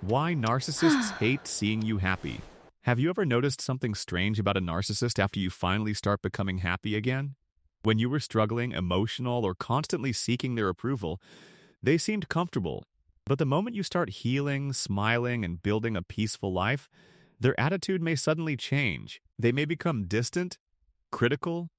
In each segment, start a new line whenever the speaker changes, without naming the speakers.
Why narcissists hate seeing you happy. Have you ever noticed something strange about a narcissist after you finally start becoming happy again? When you were struggling, emotional, or constantly seeking their approval, they seemed comfortable. But the moment you start healing, smiling, and building a peaceful life, their attitude may suddenly change. They may become distant, critical,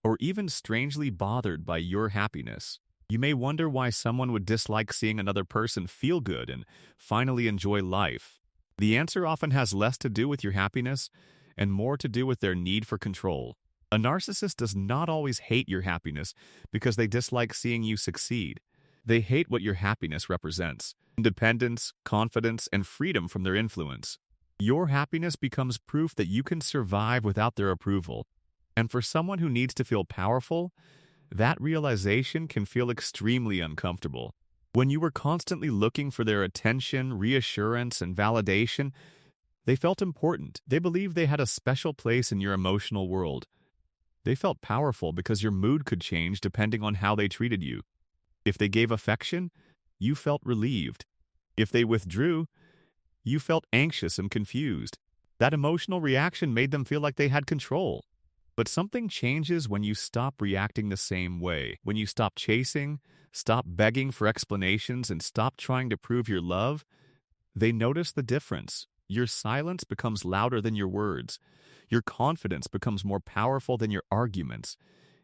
or even strangely bothered by your happiness. You may wonder why someone would dislike seeing another person feel good and finally enjoy life. The answer often has less to do with your happiness and more to do with their need for control. A narcissist does not always hate your happiness because they dislike seeing you succeed. They hate what your happiness represents: independence, confidence, and freedom from their influence. Your happiness becomes proof that you can survive without their approval. And for someone who needs to feel powerful, that realization can feel extremely uncomfortable. When you were constantly looking for their attention, reassurance, and validation, they felt important. They believed they had a special place in your emotional world. They felt powerful because your mood could change depending on how they treated you. If they gave affection, you felt relieved. If they withdrew, you felt anxious and confused. That emotional reaction made them feel like they had control. But something changes when you stop reacting the same way. When you stop chasing, stop begging for explanations, and stop trying to prove your love, they notice the difference. Your silence becomes louder than your words. Your confidence becomes more powerful than your arguments.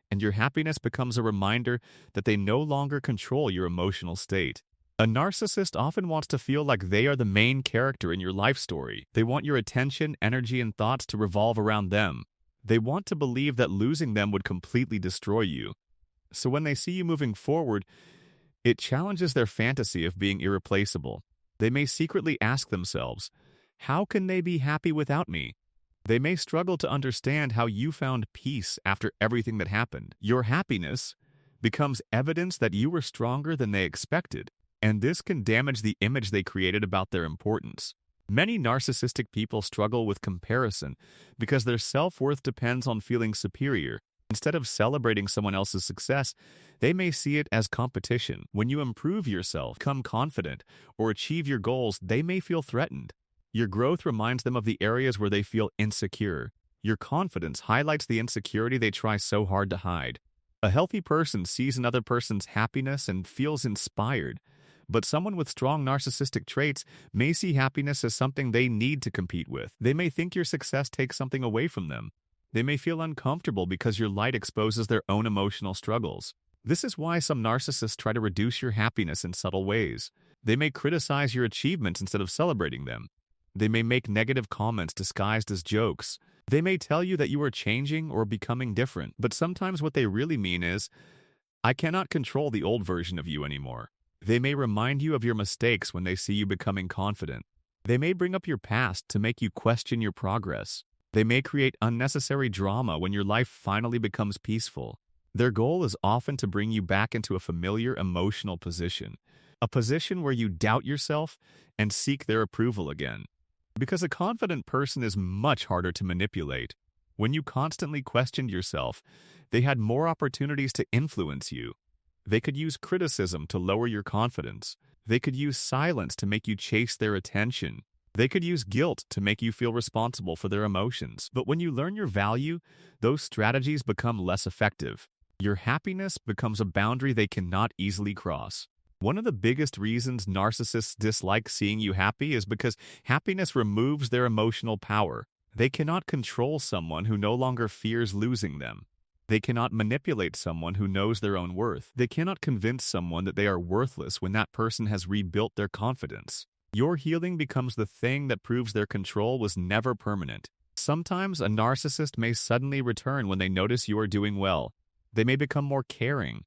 And your happiness becomes a reminder that they no longer control your emotional state. A narcissist often wants to feel like they are the main character in your life story. They want your attention, energy, and thoughts to revolve around them. They want to believe that losing them would completely destroy you. So when they see you moving forward, it challenges their fantasy of being irreplaceable. They may secretly ask themselves, how can they be happy without me? They may struggle to understand how you found peace after everything that happened. Your happiness becomes evidence that you were stronger than they expected, and this can damage the image they created about their importance. Many narcissistic people struggle with comparison because their self-worth depends on feeling superior. Instead of celebrating someone else's success, they may see it as competition. When you improve yourself, become confident, or achieve your goals, they may feel threatened. Your growth reminds them of the areas where they feel insecure. Your confidence highlights the insecurity they try so hard to hide. A healthy person sees another person's happiness and feels inspired. But someone with strong narcissistic traits may see happiness as something they need to compete with. They may think your success takes something away from them. They may feel uncomfortable because your light exposes their own emotional struggles. This is why some narcissists try to reduce your happiness in subtle ways. They may criticize your achievements instead of celebrating them. They may make negative comments disguised as jokes. They may tell you that you are changing or becoming different, but sometimes what they really mean is, I cannot control the old version of you anymore. They may remind you of your mistakes when they see you becoming confident. They may bring up your past to make you question your progress. They may create unnecessary drama when your life finally becomes peaceful. Their goal is often to bring you back into a familiar emotional position, a position where you doubt yourself and seek their approval again. Because a confident person is much harder to manipulate. When you constantly questioned yourself, they had more opportunities to influence you. They could use criticism to lower your confidence. They could use silence to make you chase their attention. They could use guilt to make you feel responsible for their emotions. But when you learn your value, those strategies become less effective. Your happiness becomes a boundary they cannot easily cross. One of the biggest reasons narcissists dislike seeing you happy is because happiness removes their emotional power. They cannot control someone who no longer fears losing them. They cannot manipulate someone who knows their own worth. They cannot convince someone that they are worthless when that person has rebuilt their confidence. Your healing becomes the thing that proves their control was never permanent. Sometimes a narcissist may suddenly return when they notice you are doing well. They may become more caring,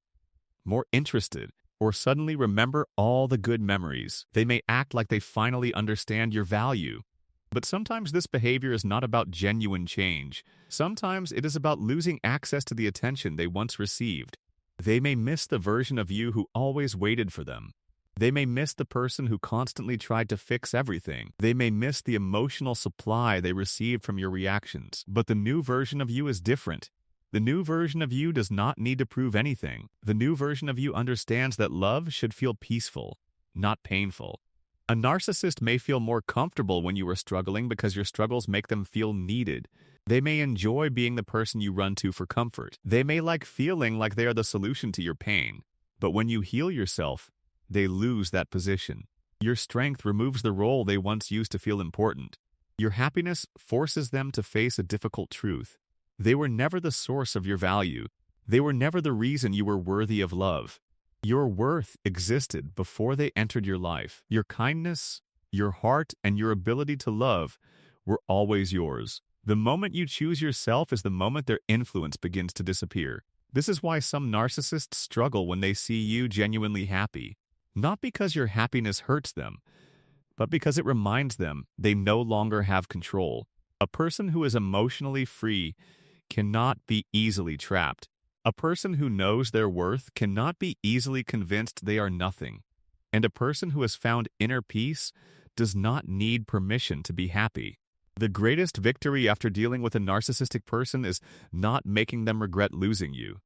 more interested, or suddenly remember all the good memories. They may act like they finally understand your value. But sometimes this behavior is not about genuine change. Sometimes it is about losing access to the attention they once received. They may miss the version of you who always waited for them. They may miss the person who constantly tried to fix everything. They may miss the emotional supply they received from your reactions. But the new version of you is different. The new version of you does not need to prove anything. The new version of you understands that love should feel peaceful, not painful. A narcissist may feel more comfortable when you are struggling because your struggles make them feel needed. They may enjoy being the person you run to for comfort. They may like feeling like they are the solution to your pain. But when you heal yourself, they lose that position. Your strength removes the role they once used to feel important. Your happiness forces them to face a difficult truth. They were never the source of your value. They were never the reason you were worthy of love. Your worth existed before they entered your life. Your kindness, your heart, and your ability to love were always yours. The moment you choose yourself is the moment their influence begins to disappear. This is why some narcissists struggle when they see you genuinely happy. Not because your happiness hurts them, but because it reminds them they no longer have control. A person who is emotionally free cannot be easily trapped. A person who knows their worth cannot be easily convinced they are nothing. And a person who has found inner peace does not need permission to be happy. The greatest victory after dealing with a narcissistic person is not making them regret losing you.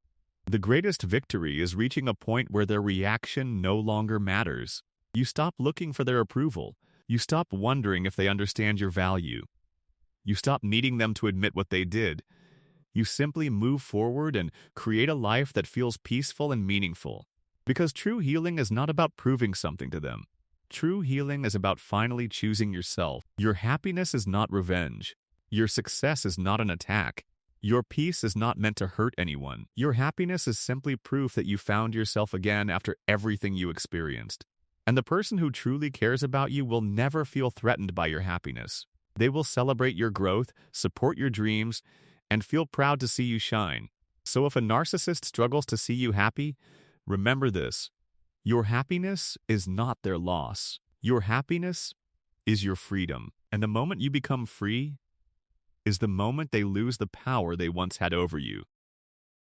The greatest victory is reaching a point where their reaction no longer matters. You stop looking for their approval. You stop wondering if they understand your value. You stop needing them to admit what they did. You simply move forward and create a life that feels peaceful and meaningful. Because true healing is not about proving something to them. True healing is about finally choosing yourself. Your happiness is not revenge. Your success is not an attack. Your peace is not meant to hurt anyone. Your happiness is simply proof that you found yourself again after everything you experienced. And the person who truly cares about you will never feel threatened by your happiness. They will celebrate your growth, support your dreams, and feel proud to see you shine. So if a narcissist struggles to see you happy, remember this. Your happiness is not their loss. Your happiness is your freedom. And the moment you become free is the moment they lose the power they once had over you.